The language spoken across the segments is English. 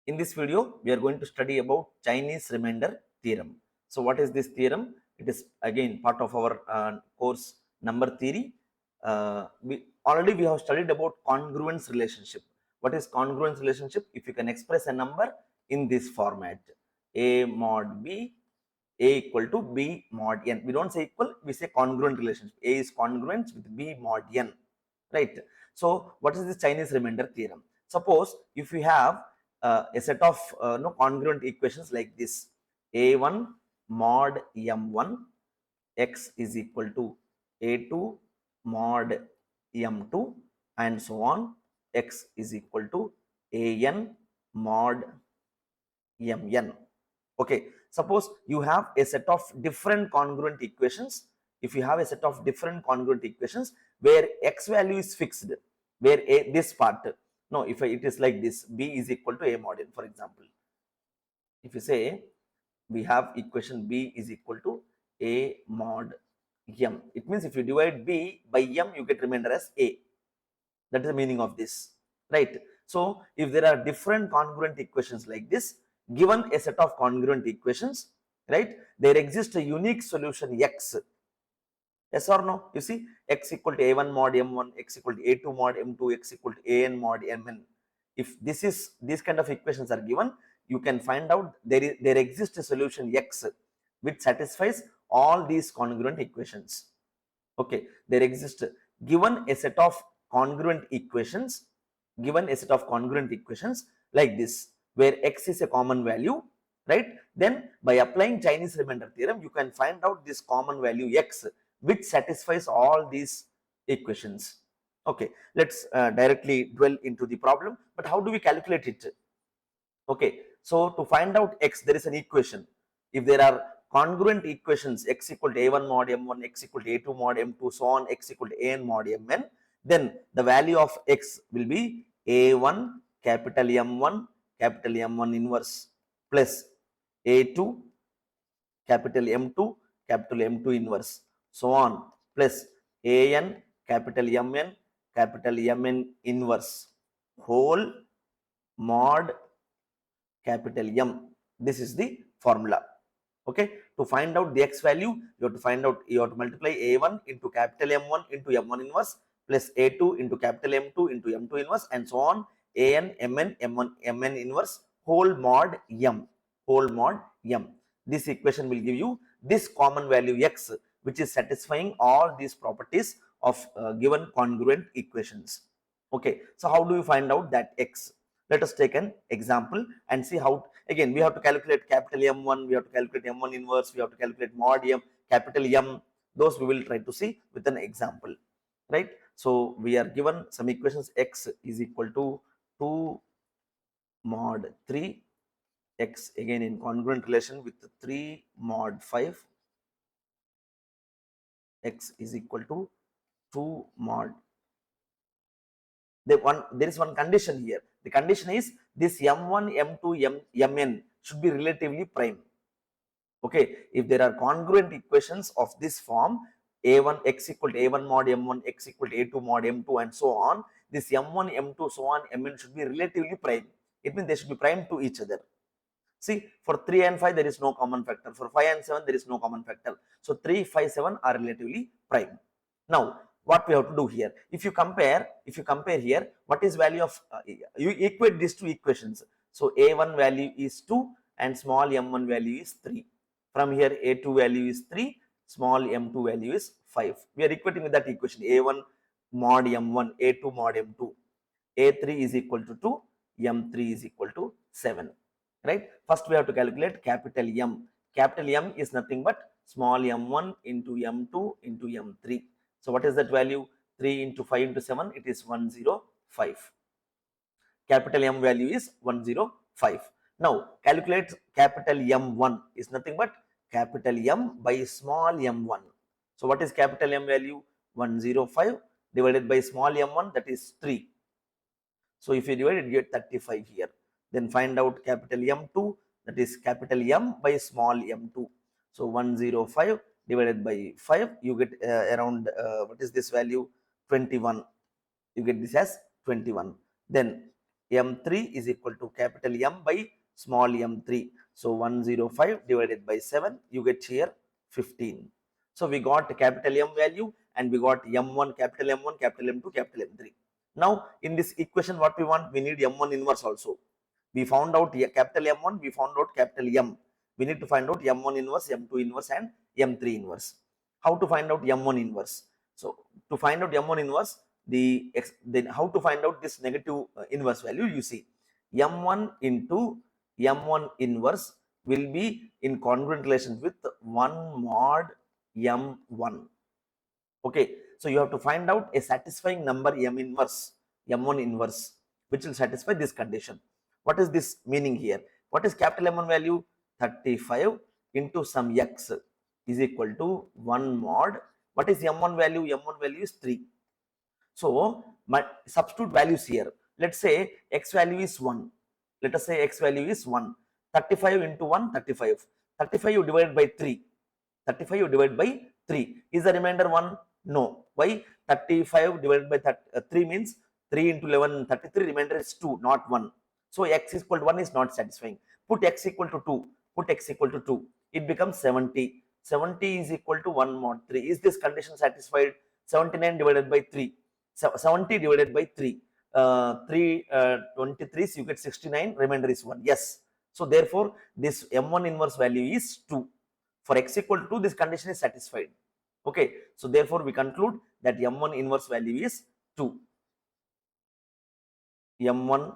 In this video, we are going to study about Chinese remainder theorem. So, what is this theorem? It is again part of our course number theory. We have studied about congruence relationship. What is congruence relationship? If you can express a number in this format, a mod b, a equal to b mod n. We don't say equal, we say congruent relationship. A is congruent with b mod n, right? So, what is this Chinese remainder theorem? Suppose if we have a set of no congruent equations like this: a1 mod m1 x is equal to a2 mod m2 and so on, x is equal to an mod mn. Okay, suppose you have a set of different congruent equations. If you have a set of different congruent equations where x value is fixed, where this part, no, if it is like this, b is equal to a mod n, for example. If you say we have equation b is equal to a mod m, it means if you divide b by m, you get remainder as a. That is the meaning of this, right? So, if there are different congruent equations like this, given a set of congruent equations, right, there exists a unique solution x. Yes or no? You see, x equal to a1 mod m1, x equal to a2 mod m2, x equal to an mod mn. If these kind of equations are given, you can find out there exists a solution x which satisfies all these congruent equations. Okay, there exists, given a set of congruent equations, like this, where x is a common value, right? Then by applying Chinese remainder theorem, you can find out this common value x which satisfies all these equations. Okay, let's directly dwell into the problem. But how do we calculate it? Okay, so to find out x, there is an equation. If there are congruent equations, x equal to a1 mod m1, x equal to a2 mod m2, so on, x equal to an mod mn, then the value of x will be a1 capital M1 inverse plus a2 capital M2 inverse, so on, plus an capital Mn inverse whole mod capital M. This is the formula. Okay, to find out the x value, you have to multiply a1 into capital M1 into M1 inverse plus a2 into capital M2 into M2 inverse and so on, an mn m1 mn inverse whole mod m. This equation will give you this common value x, which is satisfying all these properties of given congruent equations. Okay, so how do you find out that x? Let us take an example and see how. Again, we have to calculate capital M1, we have to calculate M1 inverse, we have to calculate mod M, capital M. Those we will try to see with an example, right? So, we are given some equations: x is equal to 2 mod 3, x again in congruent relation with 3 mod 5, x is equal to 2 mod. There is one condition here. The condition is this m1, m2, mn should be relatively prime. Okay, if there are congruent equations of this form, a1 x equal to a1 mod m1, x equal to a2 mod m2 and so on, this m1, m2, so on, mn should be relatively prime. It means they should be prime to each other. See, for 3 and 5 there is no common factor, for 5 and 7 there is no common factor. So 3, 5, 7 are relatively prime. Now, what we have to do here? If you compare here, what is value of you equate these two equations. So a1 value is 2 and small m1 value is 3. From here a2 value is 3, small m2 value is 5. We are equating with that equation: a1 mod m1, a2 mod m2, a3 is equal to 2, m3 is equal to 7. Right? First we have to calculate capital M. Capital M is nothing but small m1 into m2 into m3. So what is that value? 3 into 5 into 7, it is 105. Capital M value is 105. Now calculate capital M1 is nothing but capital M by small m1. So what is capital M value? 105 divided by small m1, that is 3. So if you divide it, you get 35 here. Then find out capital M2, that is capital M by small m2. So 105 divided by 5, you get around what is this value? 21. You get this as 21. Then M3 is equal to capital M by small m3. So 105 divided by 7, you get here 15. So we got capital M value and we got M1, capital M1, capital M2, capital M3. Now in this equation, what we want, we need M1 inverse also. We found out capital M1, we found out capital M. We need to find out M1 inverse, M2 inverse and M3 inverse. How to find out M1 inverse? So to find out M1 inverse, then how to find out this negative inverse value? You see, M1 into M1 inverse will be in congruent relation with 1 mod M1. Okay, so you have to find out a satisfying number M1 inverse, which will satisfy this condition. What is this meaning here? What is capital M1 value? 35 into some x is equal to 1 mod. What is M1 value? M1 value is 3. So my substitute values here. Let's say x value is 1. Let us say x value is 1. 35 into 1, 35. 35 you divide by 3. 35 you divide by 3. Is the remainder 1? No. Why? 35 divided by 3 means 3 into 11, 33. Remainder is 2, not 1. So x is equal to 1 is not satisfying. Put x equal to 2. Put x equal to 2. It becomes 70. 70 is equal to 1 mod 3. Is this condition satisfied? 79 divided by 3. 70 divided by 3. 23, so you get 69. Remainder is 1. Yes. So therefore, this M1 inverse value is 2. For x equal to 2, this condition is satisfied. Okay. So therefore, we conclude that M1 inverse value is 2. M1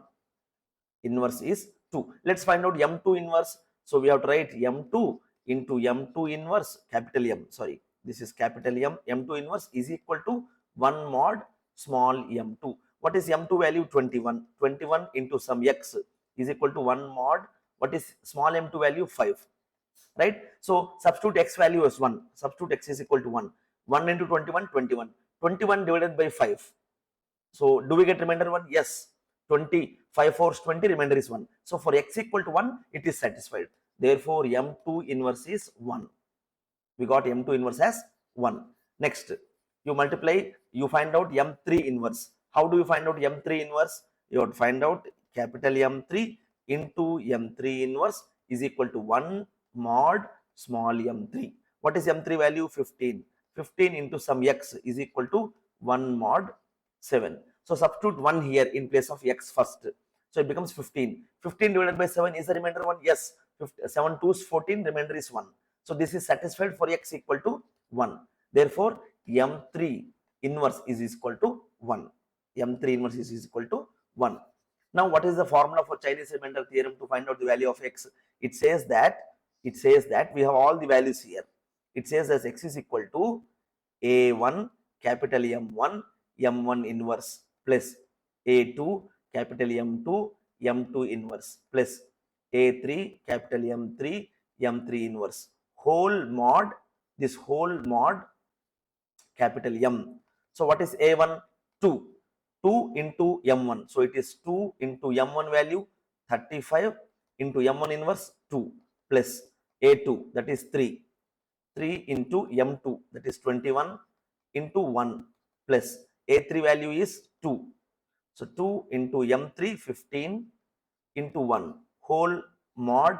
inverse is 2. Let's find out M2 inverse. So we have to write M2 into M2 inverse, capital M. Sorry, this is capital M. M2 inverse is equal to 1 mod small m2. What is m2 value? 21. 21 into some x is equal to 1 mod. What is small m2 value? 5. Right? So substitute x value as 1. Substitute x is equal to 1. 1 into 21, 21. 21 divided by 5. So do we get remainder 1? Yes. 20, 5 fours 20, remainder is 1. So for x equal to 1, it is satisfied. Therefore, m2 inverse is 1. We got m2 inverse as 1. Next, you multiply, you find out m3 inverse. How do you find out m3 inverse? You have to find out capital M3 into m3 inverse is equal to 1 mod small m3. What is m3 value? 15. 15 into some x is equal to 1 mod 7. So substitute 1 here in place of x first. So it becomes 15. 15 divided by 7 is the remainder 1? Yes. 7 2s 14, remainder is 1. So this is satisfied for x equal to 1. Therefore, m3 inverse is equal to 1. m3 inverse is equal to 1. Now, what is the formula for Chinese remainder theorem to find out the value of x? It says that we have all the values here. It says as x is equal to a1 capital M1 M1 inverse plus a2 capital M2 M2 inverse plus a3 capital M3 M3 inverse whole mod, this whole mod capital M. So what is a1? 2. 2 into M1. So it is 2 into M1 value 35 into M1 inverse 2 plus a2, that is 3. 3 into M2, that is 21 into 1 plus a3 value is 2. So 2 into M3 15 into 1 whole mod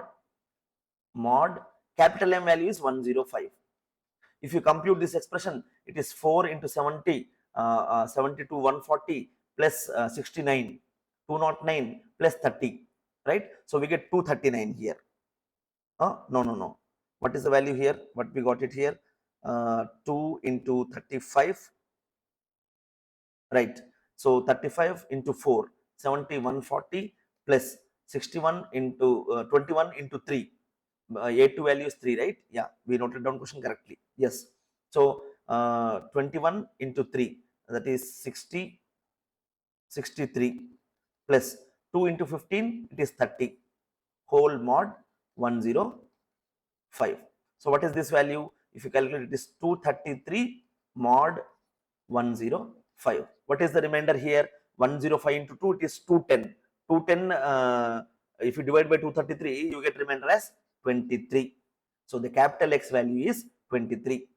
capital M value is 105. If you compute this expression, it is 4 into 70, 72, 140 plus 69, 209 plus 30, right? So we get 239 here. No. What is the value here? What we got it here? 2 into 35, right? So 35 into 4, 70, 140 plus 61 into 21 into 3. A2 value is 3, right? Yeah, we noted down question correctly. Yes. So 21 into 3, that is 60, 63 plus 2 into 15, it is 30 whole mod 105. So what is this value? If you calculate, it is 233 mod 105. What is the remainder here? 105 into 2, it is 210. 210, if you divide by 233, you get remainder as 23. So the capital X value is 23.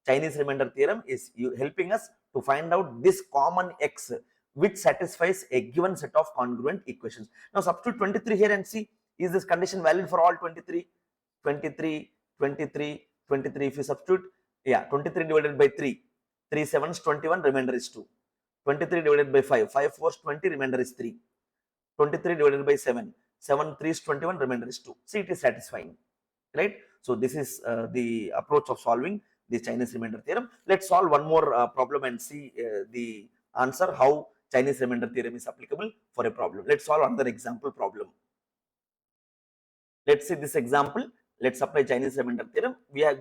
Chinese remainder theorem is helping us to find out this common X which satisfies a given set of congruent equations. Now substitute 23 here and see, is this condition valid for all 23? 23, 23, 23. If you substitute, yeah, 23 divided by 3, 3 sevens 21, remainder is 2. 23 divided by 5, 5 fours 20, remainder is 3. 23 divided by 7, 7 3 is 21, remainder is 2. See, it is satisfying, right? So this is the approach of solving the Chinese remainder theorem. Let's solve one more problem and see the answer, how Chinese remainder theorem is applicable for a problem. Let's solve another example problem. Let's see this example. Let's apply Chinese remainder theorem. We are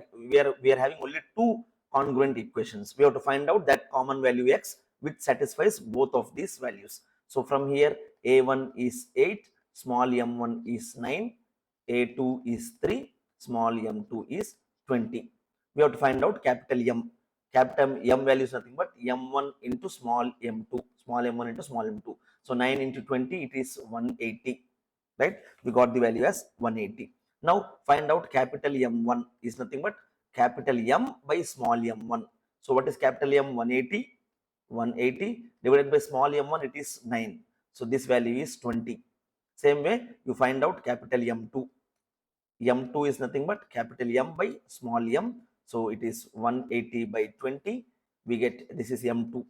having only two congruent equations. We have to find out that common value x which satisfies both of these values. So from here, a1 is 8, small m1 is 9, a2 is 3, small m2 is 20. We have to find out capital M. Capital M value is nothing but m1 into small m2, small m1 into small m2. So 9 into 20, it is 180. Right? We got the value as 180. Now find out capital M1 is nothing but capital M by small m1. So what is capital M? 180. 180 divided by small m1, it is 9. So this value is 20. Same way, you find out capital M2. M2 is nothing but capital M by small m. So it is 180 by 20. We get, this is M2.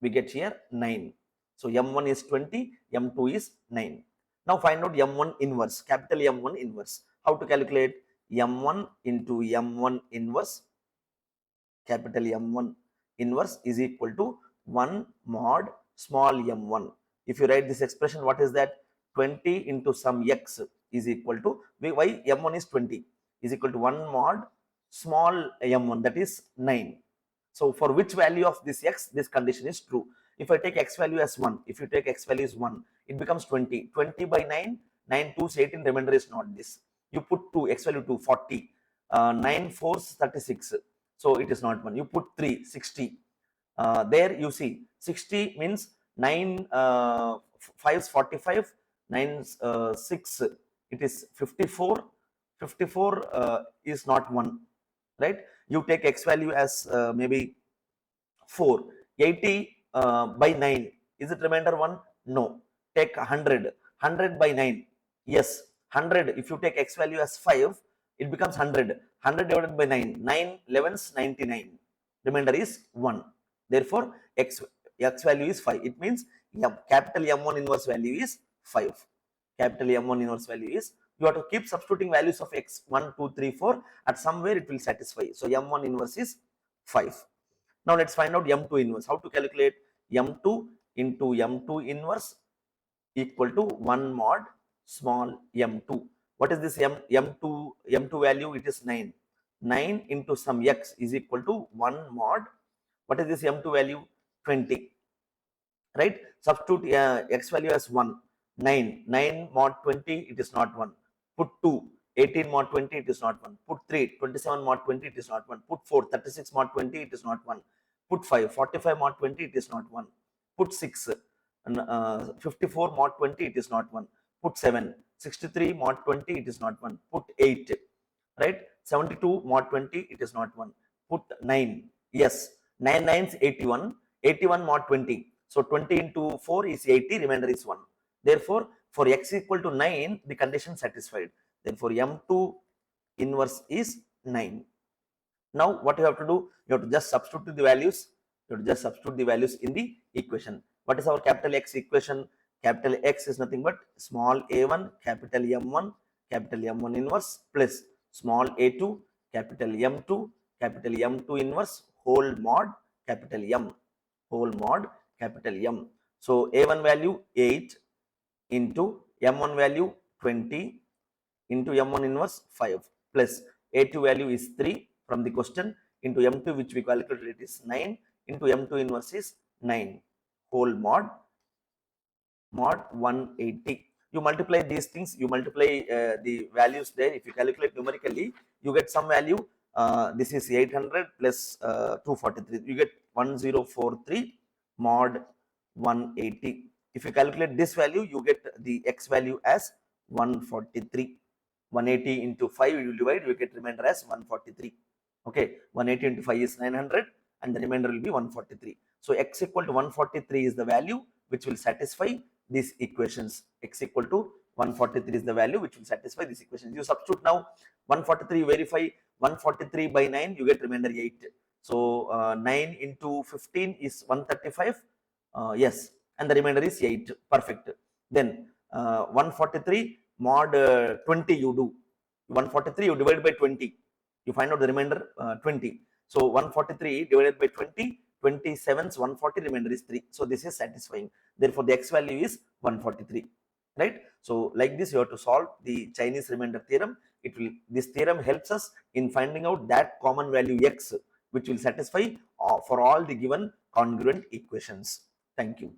We get here 9. So M1 is 20, M2 is 9. Now find out M1 inverse, capital M1 inverse. How to calculate? M1 into M1 inverse, capital M1 inverse is equal to 1 mod small m1. If you write this expression, what is that? 20 into some x is equal to, why m1 is 20, is equal to 1 mod small m1, that is 9. So for which value of this x, this condition is true. If I take x value as 1, if you take x value as 1, it becomes 20. 20 by 9, 9 2s 18, remainder is not this. You put 2, x value 2, 40. 9 4s 36. So it is not 1. You put 3, 60. There you see 60 means 9 5s 45, 9 6, it is 54. 54 is not 1, right? You take x value as maybe 4. 80 by 9, is it remainder 1? No. Take 100. 100 by 9, yes. 100, if you take x value as 5, it becomes 100. 100 divided by 9, 9 11s 99. Remainder is 1. Therefore, x value is 5. It means capital M1 inverse value is 5. Capital M1 inverse value is, you have to keep substituting values of x 1, 2, 3, 4. At somewhere it will satisfy. So M1 inverse is 5. Now let's find out M2 inverse. How to calculate? M2 into M2 inverse equal to 1 mod small m2. What is this m2 value? It is 9. 9 into some x is equal to 1 mod. What is this m2 value? 20. Right? Substitute x value as 1. 9. 9 mod 20, it is not 1. Put 2. 18 mod 20, it is not 1. Put 3. 27 mod 20, it is not 1. Put 4. 36 mod 20, it is not 1. Put 5. 45 mod 20, it is not 1. Put 6. 54 mod 20, it is not 1. Put 7. 63 mod 20, it is not 1. Put 8. Right? 72 mod 20, it is not 1. Put 9. Yes. 9 9s 81. 81 mod 20. So 20 into 4 is 80. Remainder is 1. Therefore, for x equal to 9, the condition satisfied. Therefore, M2 inverse is 9. Now, what you have to do? You have to just substitute the values. You have to just substitute the values in the equation. What is our capital X equation? Capital X is nothing but small a1, capital M1 inverse plus small a2, capital M2, capital M2 inverse whole mod capital M, whole mod capital M. So a1 value 8 into M1 value 20 into M1 inverse 5 plus a2 value is 3 from the question into M2 which we calculated, it is 9 into M2 inverse is 9 whole mod 180. You multiply these things, you multiply the values there. If you calculate numerically, you get some value. This is 800 plus 243. You get 1043 mod 180. If you calculate this value, you get the x value as 143. 180 into 5, you will divide, you get remainder as 143. Okay, 180 into 5 is 900 and the remainder will be 143. So x equal to 143 is the value which will satisfy these equations. X equal to 143 is the value which will satisfy these equations. You substitute now 143, verify 143 by 9, you get remainder 8. So 9 into 15 is 135. Yes, and the remainder is 8. Perfect. Then 143 mod 20 you do. 143 you divide by 20. You find out the remainder 20. So 143 divided by 20, 27 is 140, remainder is 3. So this is satisfying. Therefore, the x value is 143. Right? So like this, you have to solve the Chinese remainder theorem. This theorem helps us in finding out that common value x which will satisfy for all the given congruent equations. Thank you.